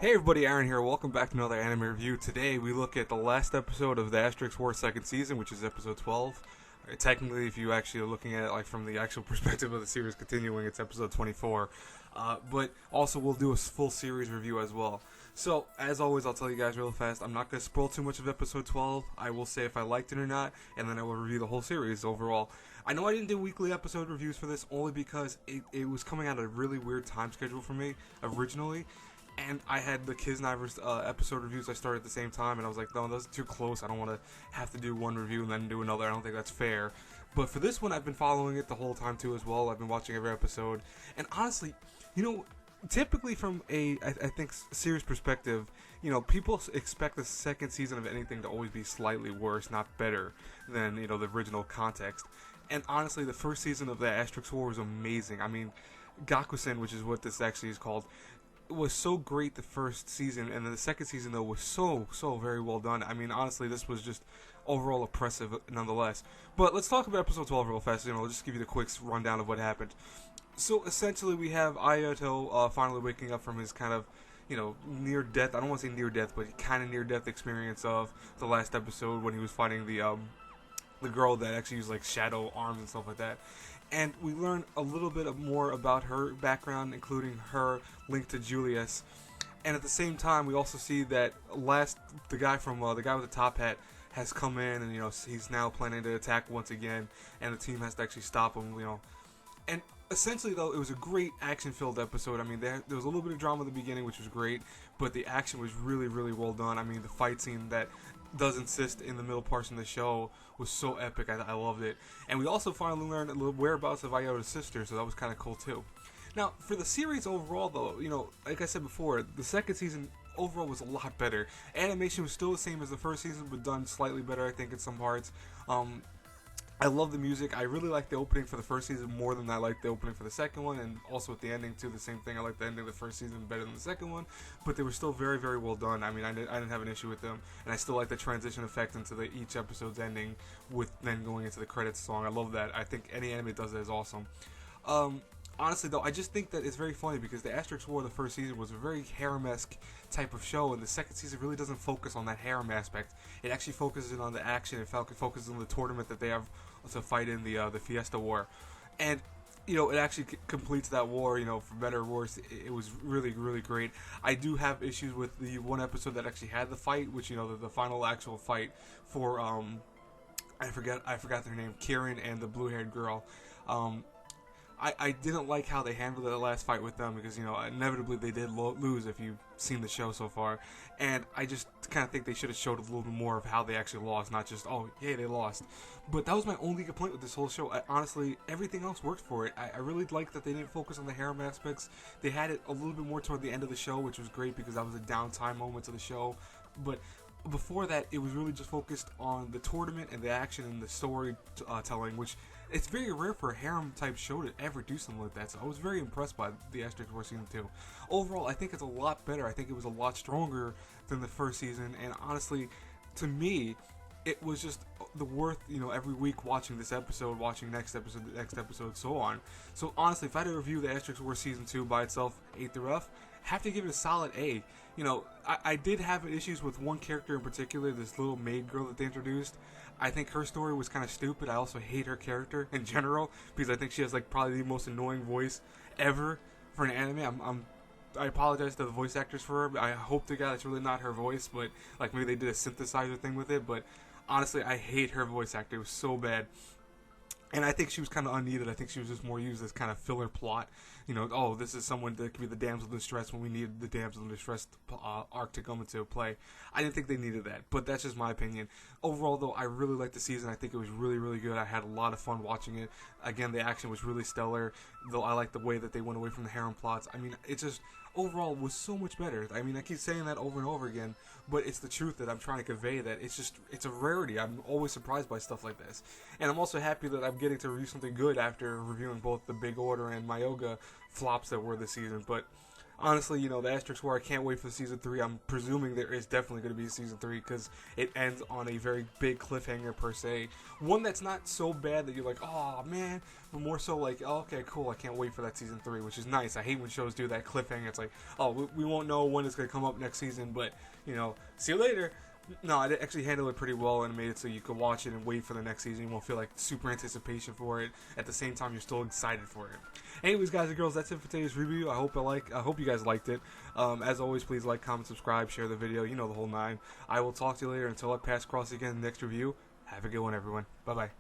Hey everybody, Aaron here. Welcome back to another anime review. Today we look at the last episode of the Asterisk War second season, which is episode 12. Technically, if you actually are looking at it like from the actual perspective of the series continuing, it's episode 24. But also we'll do a full series review as well. So, as always, I'll tell you guys real fast, I'm not going to spoil too much of episode 12. I will say if I liked it or not, and then I will review the whole series overall. I know I didn't do weekly episode reviews for this only because it was coming out at a really weird time schedule for me originally. And I had the Kiznivers episode reviews I started at the same time, and I was like, no, those are too close. I don't want to have to do one review and then do another. I don't think that's fair. But for this one, I've been following it the whole time too as well. I've been watching every episode. And honestly, you know, typically from I think, series perspective, you know, people expect the second season of anything to always be slightly worse, not better than, you know, the original context. And honestly, the first season of the Asterisk War was amazing. I mean, Gakusen, which is what this actually is called, was so great the first season, and then the second season though was so very well done. I mean, honestly, this was just overall oppressive nonetheless. But let's talk about episode 12 real fast. You know, I'll just give you the quick rundown of what happened. So essentially, we have Ayato finally waking up from his kind of, you know, near death. I don't want to say near death, but kind of near death experience of the last episode when he was fighting the girl that actually used like shadow arms and stuff like that. And we learn a little bit more about her background, including her link to Julius. And at the same time, we also see that the guy with the top hat has come in, and you know he's now planning to attack once again, and the team has to actually stop him. You know, and essentially though, it was a great action-filled episode. I mean, there was a little bit of drama at the beginning, which was great, but the action was really well done. I mean, the fight scene that does insist in the middle portion of the show was so epic. I loved it. And we also finally learned a little whereabouts of Iota's sister, so that was kind of cool too. Now, for the series overall though, you know, like I said before, the second season overall was a lot better. Animation was still the same as the first season, but done slightly better, I think, in some parts. I love the music. I really like the opening for the first season more than I like the opening for the second one, and also with the ending too, the same thing. I like the ending of the first season better than the second one, but they were still very well done. I mean, I didn't have an issue with them, and I still like the transition effect into each episode's ending with then going into the credits song. I love that. I think any anime does that is awesome. Honestly though, I just think that it's very funny because the Asterisk War, the first season, was a very harem-esque type of show, and the second season really doesn't focus on that harem aspect. It actually focuses on the action. It focuses on the tournament that they have to fight in the Fiesta War, and you know it actually completes that war. You know, for better or worse, it was really great. I do have issues with the one episode that actually had the fight, which, you know, the final actual fight for I forgot their name, Kieran and the blue-haired girl. I didn't like how they handled the last fight with them because, you know, inevitably they did lose if you've seen the show so far. And I just kind of think they should have showed a little bit more of how they actually lost, not just, oh, yeah, they lost. But that was my only complaint with this whole show. Honestly, everything else worked for it. I really liked that they didn't focus on the harem aspects. They had it a little bit more toward the end of the show, which was great because that was the downtime moments of the show. But before that, it was really just focused on the tournament and the action and the story telling, which it's very rare for a harem type show to ever do something like that. So I was very impressed by the Asterisk War season 2. Overall, I think it's a lot better. I think it was a lot stronger than the first season, and honestly, to me, it was just the worth, you know, every week watching this episode, watching next episode, so on. So honestly, if I had to review the Asterisk War season 2 by itself, A through F, have to give it a solid A. You know, I did have issues with one character in particular, this little maid girl that they introduced. I think her story was kind of stupid. I also hate her character in general because I think she has like probably the most annoying voice ever for an anime. I apologize to the voice actors for her. I hope to God it's really not her voice, but like maybe they did a synthesizer thing with it. But honestly, I hate her voice actor. It was so bad. And I think she was kind of unneeded. I think she was just more used as kind of filler plot. You know, oh, this is someone that could be the damsel in distress when we needed the damsel in distress arc to come into play. I didn't think they needed that, but that's just my opinion. Overall, though, I really liked the season. I think it was really good. I had a lot of fun watching it. Again, the action was really stellar, though I liked the way that they went away from the harem plots. I mean, it just overall was so much better. I mean, I keep saying that over and over again, but it's the truth that I'm trying to convey, that it's a rarity. I'm always surprised by stuff like this. And I'm also happy that I'm getting to review something good after reviewing both the Big Order and Myoga flops that were this season. But honestly, the Asterisk War, I can't wait for season 3. I'm presuming there is definitely going to be a season 3 because it ends on a very big cliffhanger per se. One that's not so bad that you're like, oh man, but more so like, oh, okay, cool, I can't wait for that season 3, which is nice. I hate when shows do that cliffhanger. It's like, oh, we won't know when it's going to come up next season, but, see you later. No, I actually handled it pretty well and made it so you could watch it and wait for the next season. You won't feel like super anticipation for it. At the same time, you're still excited for it. Anyways, guys and girls, that's it for today's review. I hope you guys liked it. As always, please like, comment, subscribe, share the video. You know the whole nine. I will talk to you later. Until I pass across again in the next review. Have a good one, everyone. Bye bye.